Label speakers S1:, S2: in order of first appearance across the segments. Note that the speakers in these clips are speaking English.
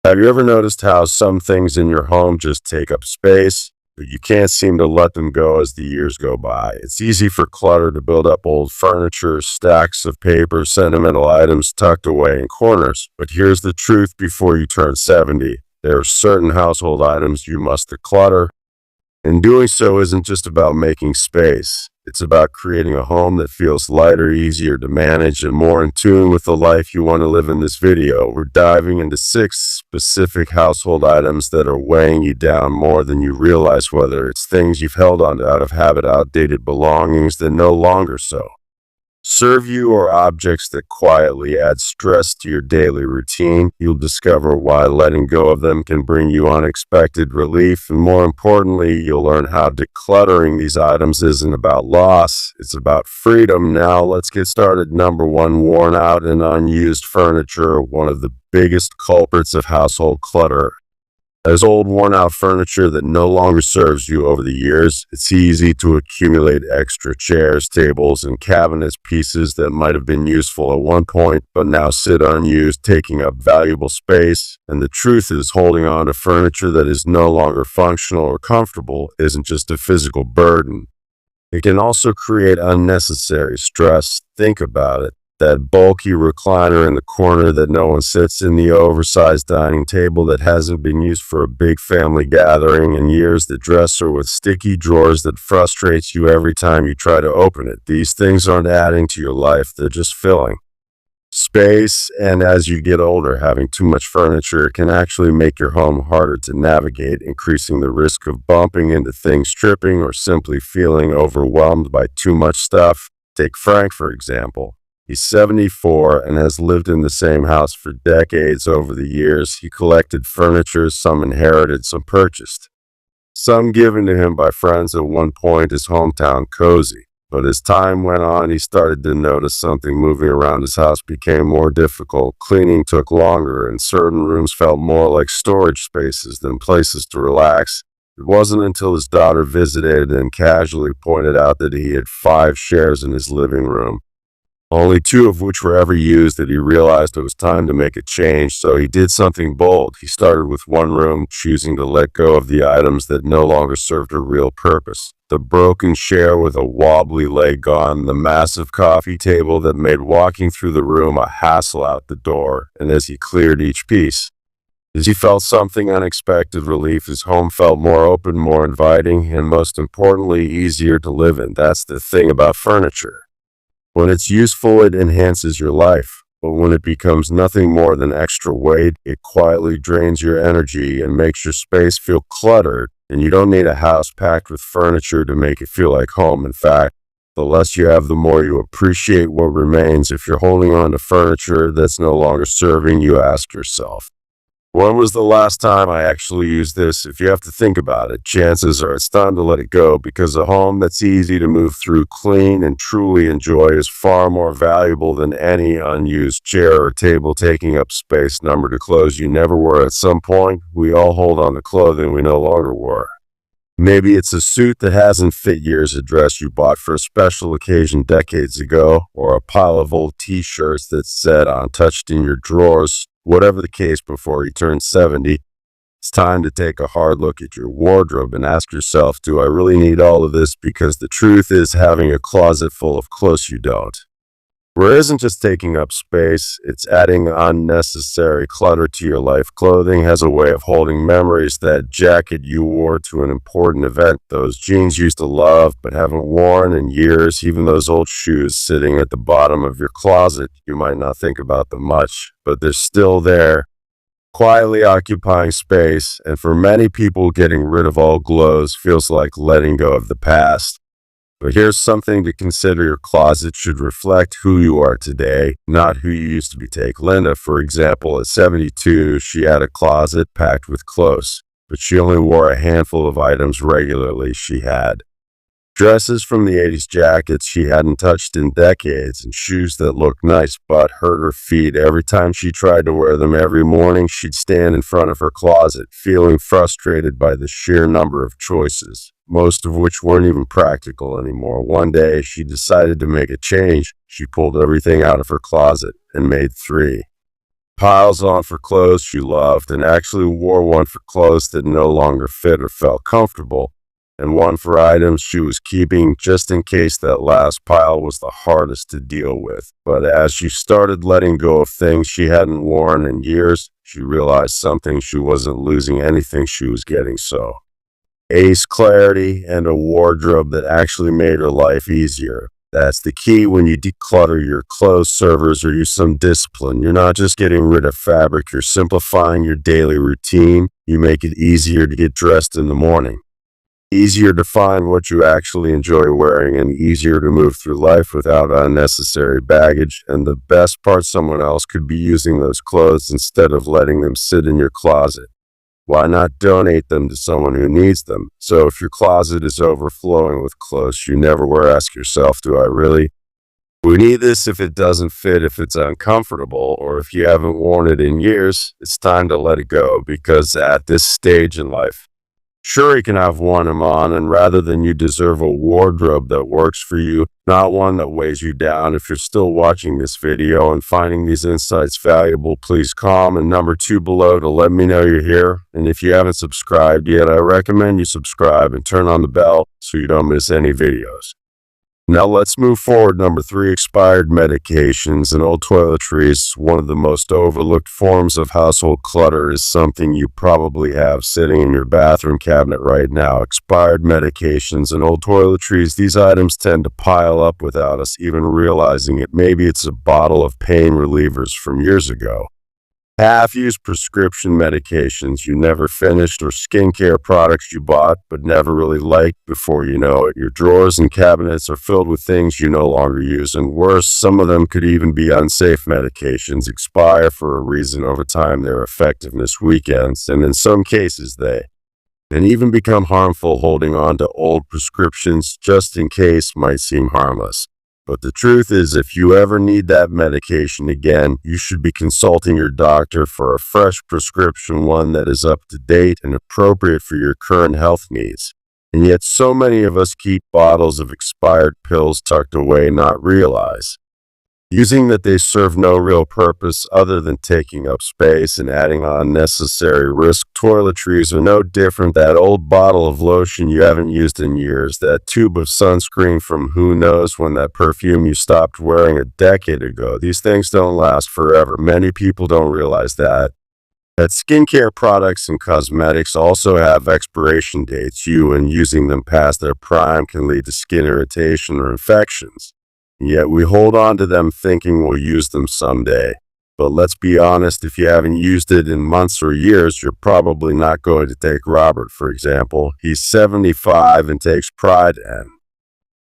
S1: Have you ever noticed how some things in your home just take up space, but you can't seem to let them go as the years go by? It's easy for clutter to build up: old furniture, stacks of paper, sentimental items tucked away in corners. But here's the truth: before you turn 70, there are certain household items you must declutter. And doing so isn't just about making space. It's about creating a home that feels lighter, easier to manage, and more in tune with the life you want to live. In this video, we're diving into 6 specific household items that are weighing you down more than you realize, whether it's things you've held on to out of habit, outdated belongings that no longer serve you, or objects that quietly add stress to your daily routine. You'll discover why letting go of them can bring you unexpected relief, and more importantly, you'll learn how decluttering these items isn't about loss, it's about freedom. Now, let's get started. Number 1, worn out and unused furniture. One of the biggest culprits of household clutter is old, worn-out furniture that no longer serves you. Over the years, it's easy to accumulate extra chairs, tables, and cabinet pieces that might have been useful at one point, but now sit unused, taking up valuable space. And the truth is, holding on to furniture that is no longer functional or comfortable isn't just a physical burden. It can also create unnecessary stress. Think about it. That bulky recliner in the corner that no one sits in, the oversized dining table that hasn't been used for a big family gathering in years, the dresser with sticky drawers that frustrates you every time you try to open it. These things aren't adding to your life, they're just filling space. And as you get older, having too much furniture can actually make your home harder to navigate, increasing the risk of bumping into things, tripping, or simply feeling overwhelmed by too much stuff. Take Frank, for example. He's 74 and has lived in the same house for decades. Over the years, he collected furniture, some inherited, some purchased, some given to him by friends. At one point, his hometown cozy. But as time went on, he started to notice something. Moving around his house became more difficult. Cleaning took longer, and certain rooms felt more like storage spaces than places to relax. It wasn't until his daughter visited and casually pointed out that he had 5 chairs in his living room, only 2 of which were ever used, that he realized it was time to make a change. So he did something bold. He started with one room, choosing to let go of the items that no longer served a real purpose. The broken chair with a wobbly leg gone, the massive coffee table that made walking through the room a hassle out the door. And as he cleared each piece, as he felt something unexpected: relief. His home felt more open, more inviting, and most importantly, easier to live in. That's the thing about furniture. When it's useful, it enhances your life. But when it becomes nothing more than extra weight, it quietly drains your energy and makes your space feel cluttered. And you don't need a house packed with furniture to make it feel like home. In fact, the less you have, the more you appreciate what remains. If you're holding on to furniture that's no longer serving you, ask yourself, when was the last time I actually used this? If you have to think about it, chances are it's time to let it go, because a home that's easy to move through, clean, and truly enjoy is far more valuable than any unused chair or table taking up space. Number 2, clothes you never wore. At some point, we all hold on to clothing we no longer wore. Maybe it's a suit that hasn't fit years, a dress you bought for a special occasion decades ago, or a pile of old t-shirts that sat untouched in your drawers. Whatever the case, before you turn 70, it's time to take a hard look at your wardrobe and ask yourself, do I really need all of this? Because the truth is, having a closet full of clothes you don't wear isn't just taking up space, it's adding unnecessary clutter to your life. Clothing has a way of holding memories. That jacket you wore to an important event, those jeans you used to love but haven't worn in years, even those old shoes sitting at the bottom of your closet. You might not think about them much, but they're still there, quietly occupying space. And for many people, getting rid of old clothes feels like letting go of the past. But here's something to consider: your closet should reflect who you are today, not who you used to be. Take Linda, for example. At 72, she had a closet packed with clothes, but she only wore a handful of items regularly. She had dresses from the 80s, jackets she hadn't touched in decades, and shoes that looked nice but hurt her feet. Every time she tried to wear them, every morning she'd stand in front of her closet, feeling frustrated by the sheer number of choices, most of which weren't even practical anymore. One day, she decided to make a change. She pulled everything out of her closet and made 3 Piles on for clothes she loved, and actually wore one for clothes that no longer fit or felt comfortable, and one for items she was keeping just in case that last pile was the hardest to deal with. But as she started letting go of things she hadn't worn in years, she realized something: she wasn't losing anything, she was getting clarity and a wardrobe that actually made her life easier. That's the key when you declutter your clothes, servers, or use some discipline. You're not just getting rid of fabric, you're simplifying your daily routine. You make it easier to get dressed in the morning, easier to find what you actually enjoy wearing, and easier to move through life without unnecessary baggage. And the best part, someone else could be using those clothes instead of letting them sit in your closet. Why not donate them to someone who needs them? So if your closet is overflowing with clothes you never wear, ask yourself, do I really need this? If it doesn't fit, if it's uncomfortable, or if you haven't worn it in years, it's time to let it go, because at this stage in life, sure, you can have one on, and rather than you deserve a wardrobe that works for you, not one that weighs you down. If you're still watching this video and finding these insights valuable, please comment number 2 below to let me know you're here. And if you haven't subscribed yet, I recommend you subscribe and turn on the bell so you don't miss any videos. Now let's move forward. Number 3, expired medications and old toiletries. One of the most overlooked forms of household clutter is something you probably have sitting in your bathroom cabinet right now: expired medications and old toiletries. These items tend to pile up without us even realizing it. Maybe it's a bottle of pain relievers from years ago, half-used prescription medications you never finished, or skincare products you bought but never really liked. Before you know it, your drawers and cabinets are filled with things you no longer use, and worse, some of them could even be unsafe medications. Expire for a reason. Over time, their effectiveness weakens, and in some cases they can even become harmful. Holding on to old prescriptions just in case might seem harmless, but the truth is, if you ever need that medication again, you should be consulting your doctor for a fresh prescription, one that is up to date and appropriate for your current health needs. And yet so many of us keep bottles of expired pills tucked away, not realize using that they serve no real purpose other than taking up space and adding unnecessary risk. Toiletries are no different. That old bottle of lotion you haven't used in years, that tube of sunscreen from who knows when, that perfume you stopped wearing a decade ago. These things don't last forever. Many people don't realize that skincare products and cosmetics also have expiration dates. Using them past their prime can lead to skin irritation or infections. Yet we hold on to them thinking we'll use them someday. But let's be honest, if you haven't used it in months or years, you're probably not going to take Robert, for example. He's 75 and takes pride in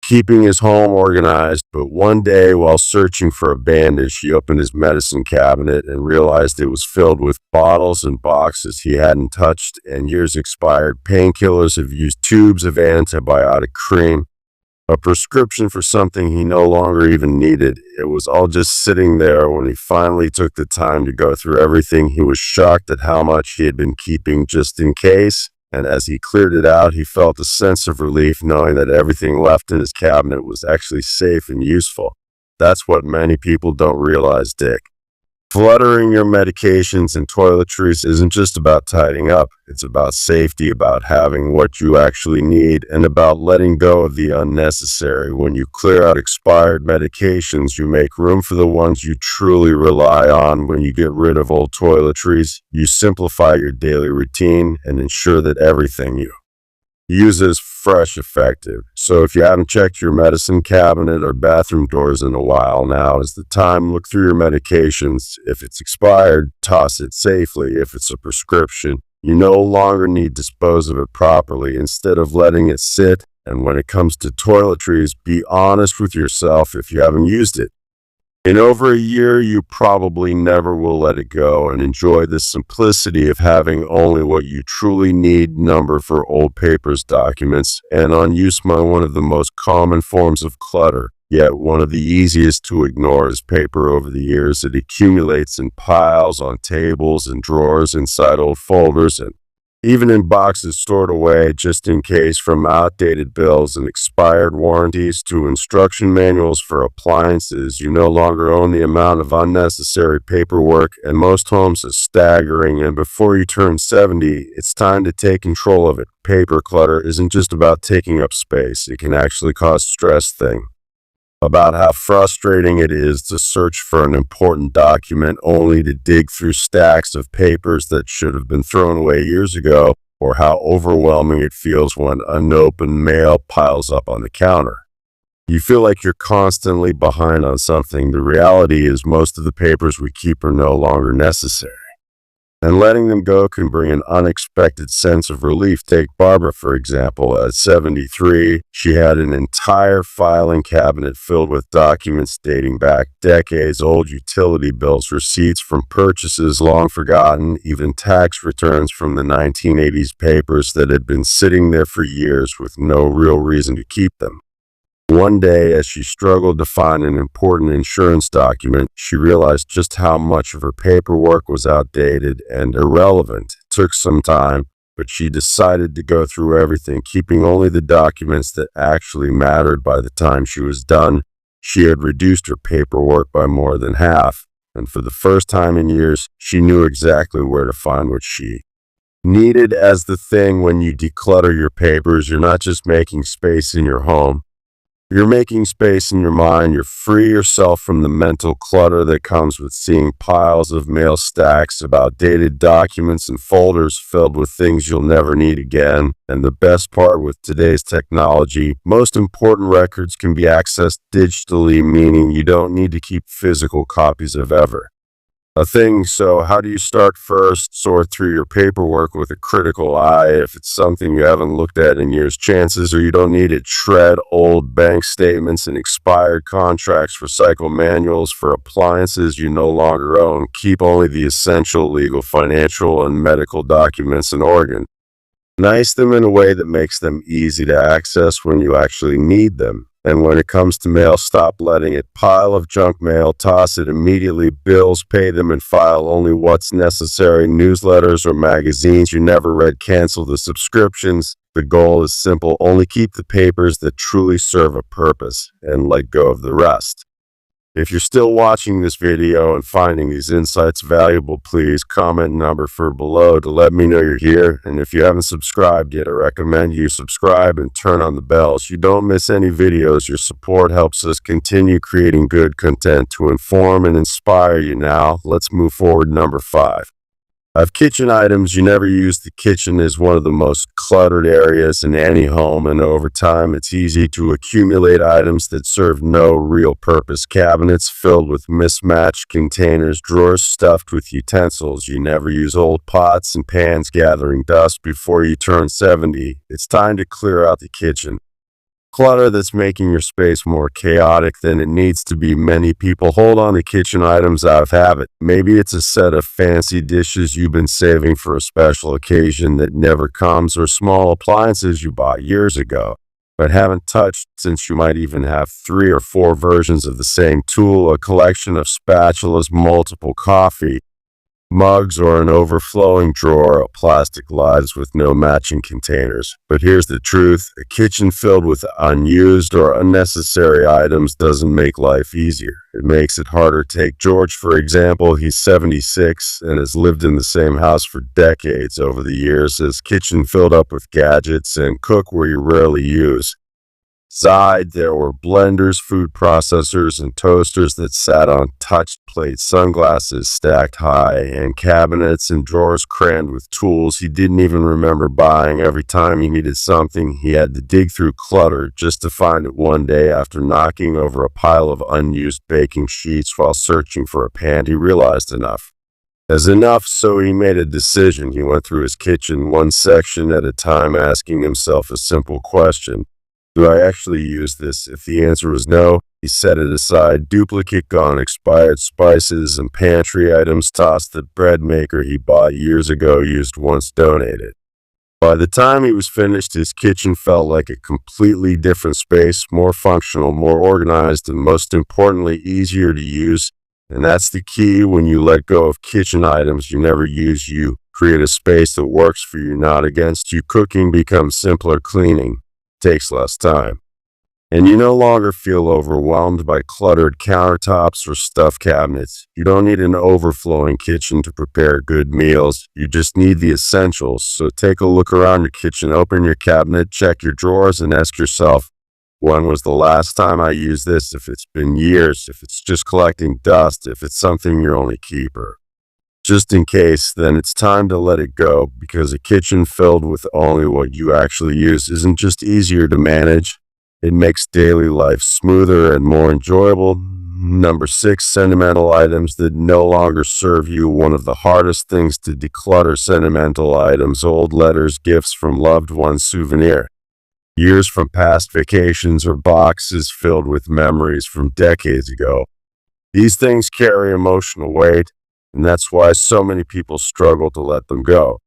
S1: keeping his home organized, but one day while searching for a bandage, he opened his medicine cabinet and realized it was filled with bottles and boxes he hadn't touched in years. Expired painkillers, have used tubes of antibiotic cream, a prescription for something he no longer even needed. It was all just sitting there. When he finally took the time to go through everything, he was shocked at how much he had been keeping just in case. And as he cleared it out, he felt a sense of relief, knowing that everything left in his cabinet was actually safe and useful. That's what many people don't realize, Dick. Cluttering your medications and toiletries isn't just about tidying up. It's about safety, about having what you actually need, and about letting go of the unnecessary. When you clear out expired medications, you make room for the ones you truly rely on. When you get rid of old toiletries, you simplify your daily routine and ensure that everything you use is fresh, effective. So if you haven't checked your medicine cabinet or bathroom doors in a while, now is the time. Look through your medications. If it's expired, toss it safely. If it's a prescription, you no longer need to dispose of it properly instead of letting it sit. And when it comes to toiletries, be honest with yourself. If you haven't used it in over a year, you probably never will let it go, and enjoy the simplicity of having only what you truly need. Number for old papers, documents, and unused money. One of the most common forms of clutter, yet one of the easiest to ignore, is paper. Over the years, it accumulates in piles on tables and drawers, inside old folders, and even in boxes stored away just in case, from outdated bills and expired warranties to instruction manuals for appliances. You no longer own the amount of unnecessary paperwork, and most homes is staggering. And before you turn 70, it's time to take control of it. Paper clutter isn't just about taking up space, it can actually cause stress. Thing about how frustrating it is to search for an important document only to dig through stacks of papers that should have been thrown away years ago, or how overwhelming it feels when unopened mail piles up on the counter. You feel like you're constantly behind on something. The reality is most of the papers we keep are no longer necessary, and letting them go can bring an unexpected sense of relief. Take Barbara, for example. At 73, she had an entire filing cabinet filled with documents dating back decades, old utility bills, receipts from purchases long forgotten, even tax returns from the 1980s, papers that had been sitting there for years with no real reason to keep them. One day, as she struggled to find an important insurance document, she realized just how much of her paperwork was outdated and irrelevant. It took some time, but she decided to go through everything, keeping only the documents that actually mattered. By the time she was done, she had reduced her paperwork by more than half, and for the first time in years, she knew exactly where to find what she needed. As the thing, when you declutter your papers, you're not just making space in your home. You're making space in your mind. You're free yourself from the mental clutter that comes with seeing piles of mail, stacks of outdated documents, and folders filled with things you'll never need again. And the best part, with today's technology, most important records can be accessed digitally, meaning you don't need to keep physical copies of a thing. So how do you start? First, sort through your paperwork with a critical eye. If it's something you haven't looked at in years, chances are you don't need it. Shred old bank statements and expired contracts. Recycle manuals for appliances you no longer own. Keep only the essential legal, financial, and medical documents in order. Organize them in a way that makes them easy to access when you actually need them. And when it comes to mail, stop letting it pile of junk mail. Toss it immediately. Bills, pay them, and file only what's necessary. Newsletters or magazines you never read, cancel the subscriptions. The goal is simple: only keep the papers that truly serve a purpose and let go of the rest. If you're still watching this video and finding these insights valuable, please comment number for below to let me know you're here. And if you haven't subscribed yet, I recommend you subscribe and turn on the bell so you don't miss any videos. Your support helps us continue creating good content to inform and inspire you. Now, let's move forward. Number 5. Of kitchen items you never use. The kitchen is one of the most cluttered areas in any home, and over time it's easy to accumulate items that serve no real purpose. Cabinets filled with mismatched containers, drawers stuffed with utensils you never use, old pots and pans gathering dust. Before you turn 70, it's time to clear out the kitchen clutter that's making your space more chaotic than it needs to be. Many people hold on to kitchen items out of habit. Maybe it's a set of fancy dishes you've been saving for a special occasion that never comes, or small appliances you bought years ago but haven't touched since. You might even have 3 or 4 versions of the same tool, a collection of spatulas, multiple coffee mugs, or an overflowing drawer of plastic lids with no matching containers. But here's the truth: a kitchen filled with unused or unnecessary items doesn't make life easier. It makes it harder. Take George, for example. He's 76 and has lived in the same house for decades. Over the years, his kitchen filled up with gadgets and cookware you rarely use. There were blenders, food processors, and toasters that sat on touched plates, sunglasses stacked high, and cabinets and drawers crammed with tools he didn't even remember buying. Every time he needed something, he had to dig through clutter just to find it. One day, after knocking over a pile of unused baking sheets while searching for a pan, he realized enough is enough, so he made a decision. He went through his kitchen one section at a time, asking himself a simple question: do I actually use this? If the answer was no, he set it aside. Duplicate gone, expired spices and pantry items tossed. The bread maker he bought years ago, used once, donated. By the time he was finished, his kitchen felt like a completely different space, more functional, more organized, and most importantly, easier to use. And that's the key: when you let go of kitchen items you never use, you create a space that works for you, not against you. Cooking becomes simpler, cleaning takes less time. And you no longer feel overwhelmed by cluttered countertops or stuffed cabinets. You don't need an overflowing kitchen to prepare good meals. You just need the essentials. So take a look around your kitchen, open your cabinet, check your drawers, and ask yourself, when was the last time I used this? If it's been years, if it's just collecting dust, if it's something you're only keeper. Just in case, then it's time to let it go, because a kitchen filled with only what you actually use isn't just easier to manage. It makes daily life smoother and more enjoyable. Number 6, sentimental items that no longer serve you. One of the hardest things to declutter: sentimental items, old letters, gifts from loved ones, souvenir. Years from past vacations or boxes filled with memories from decades ago. These things carry emotional weight, and that's why so many people struggle to let them go.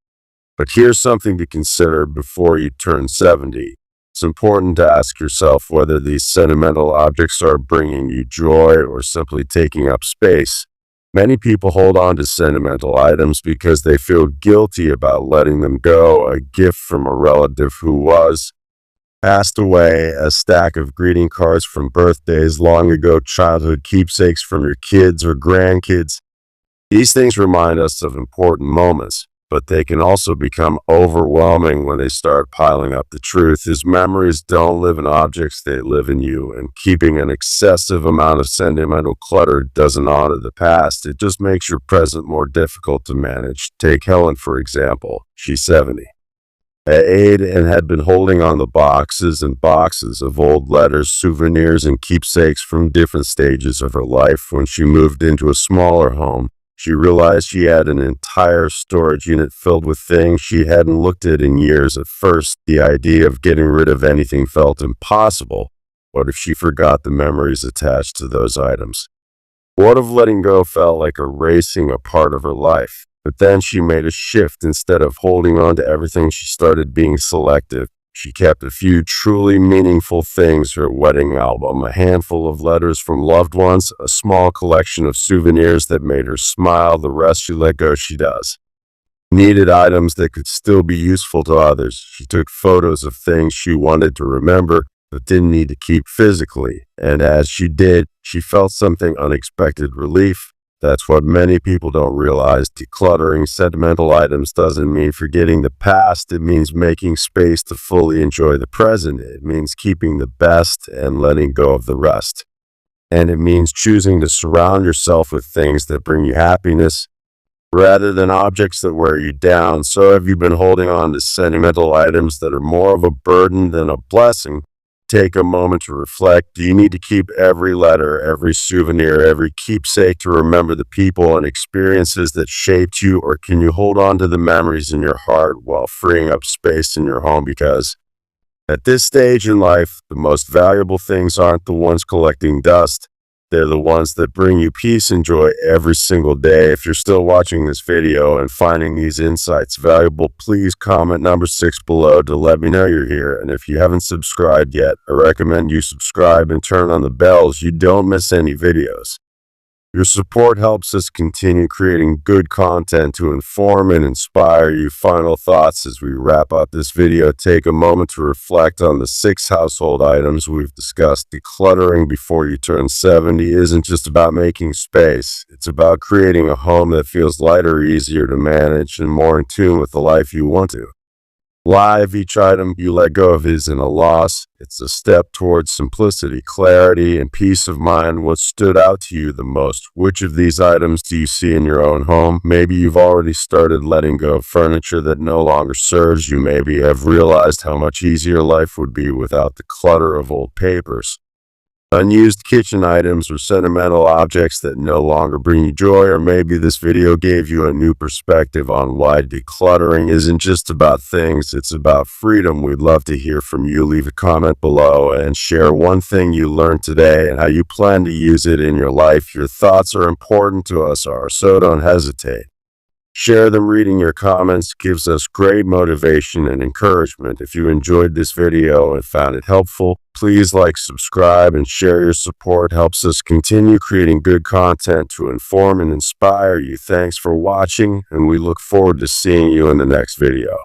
S1: But here's something to consider before you turn 70. It's important to ask yourself whether these sentimental objects are bringing you joy or simply taking up space. Many people hold on to sentimental items because they feel guilty about letting them go: a gift from a relative who passed away, a stack of greeting cards from birthdays long ago, childhood keepsakes from your kids or grandkids. These things remind us of important moments, but they can also become overwhelming when they start piling up. The truth is, memories don't live in objects, they live in you, and keeping an excessive amount of sentimental clutter doesn't honor the past. It just makes your present more difficult to manage. Take Helen, for example. She's 70. And had been holding on to boxes and boxes of old letters, souvenirs, and keepsakes from different stages of her life. When she moved into a smaller home, she realized she had an entire storage unit filled with things she hadn't looked at in years. At first, the idea of getting rid of anything felt impossible. What if she forgot the memories attached to those items? What if letting go felt like erasing a part of her life? But then she made a shift. Instead of holding on to everything, she started being selective. She kept a few truly meaningful things: her wedding album, a handful of letters from loved ones, a small collection of souvenirs that made her smile. The rest she let go. She needed items that could still be useful to others. She took photos of things she wanted to remember but didn't need to keep physically. And as she did, she felt something unexpected: relief. That's what many people don't realize. Decluttering sentimental items doesn't mean forgetting the past. It means making space to fully enjoy the present. It means keeping the best and letting go of the rest. And it means choosing to surround yourself with things that bring you happiness rather than objects that wear you down. So have you been holding on to sentimental items that are more of a burden than a blessing? Take a moment to reflect. Do you need to keep every letter, every souvenir, every keepsake to remember the people and experiences that shaped you? Or can you hold on to the memories in your heart while freeing up space in your home? Because at this stage in life, the most valuable things aren't the ones collecting dust. They're the ones that bring you peace and joy every single day. If you're still watching this video and finding these insights valuable, please comment number 6 below to let me know you're here. And if you haven't subscribed yet, I recommend you subscribe and turn on the bells so you don't miss any videos. Your support helps us continue creating good content to inform and inspire you. Final thoughts as we wrap up this video: take a moment to reflect on the 6 household items we've discussed. Decluttering before you turn 70 isn't just about making space. It's about creating a home that feels lighter, easier to manage, and more in tune with the life you want to live. Each item you let go of isn't a loss. It's a step towards simplicity, clarity, and peace of mind. What stood out to you the most? Which of these items do you see in your own home? Maybe you've already started letting go of furniture that no longer serves you. Maybe have realized how much easier life would be without the clutter of old papers, unused kitchen items, or sentimental objects that no longer bring you joy. Or maybe this video gave you a new perspective on why decluttering isn't just about things, it's about freedom. We'd love to hear from you. Leave a comment below and share one thing you learned today and how you plan to use it in your life. Your thoughts are important to us, so don't hesitate. Share them. Reading your comments gives us great motivation and encouragement. If you enjoyed this video and found it helpful, Please like, subscribe, and share. Your support helps us continue creating good content to inform and inspire you. Thanks for watching, and we look forward to seeing you in the next video.